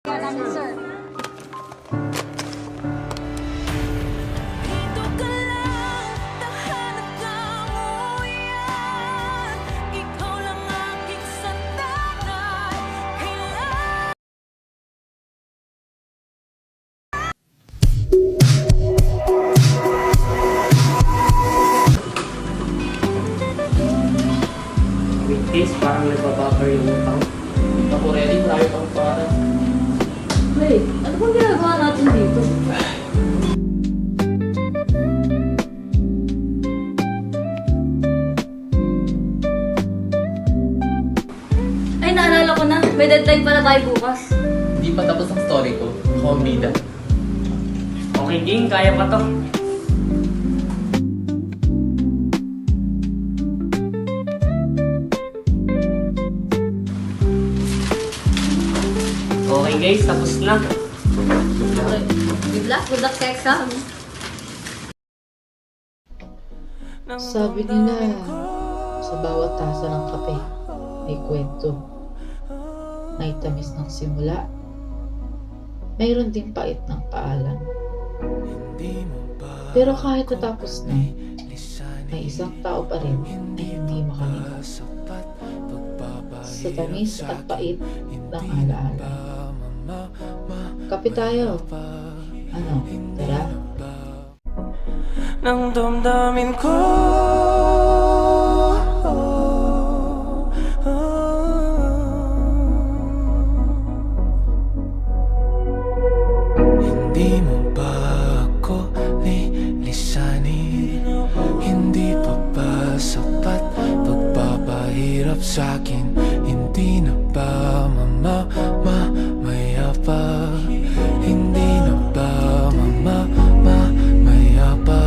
namin, sir. Case, parang nagbabuffer yung utang. Ako ready, tayo pang para. Wait, ano bang ginagawa natin dito? Ay, naalala ko na. May deadline pala tayo bukas. Hindi pa tapos ang story ko. Ako ang bida. Okay, King, kaya pa to. Okay guys, tapos na. Okay. Good luck sa exam. Sabi nila, sa bawat tasa ng kape, may kwento. May tamis ng simula, mayroon ding pait ng paalam. Pero kahit natapos na, may isang tao pa rin na hindi makalimot. Sa tamis at pait ng alaala. Kape tayo. Ano, tara? Nang damdamin ko hindi mo ba ako lilisanin? Hindi pa ba sapat pagpapahirap sa'kin? Hindi na ba mamaya pa? Hindi na ba mamaya pa?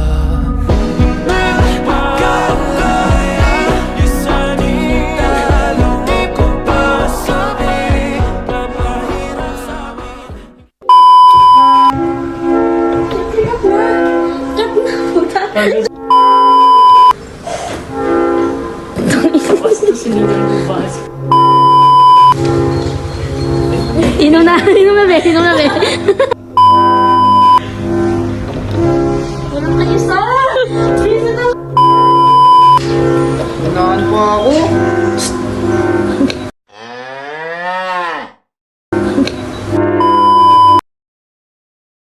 Basta sinigay mo ba? Inom na, be. Walang kayo sa! Unahan po ako.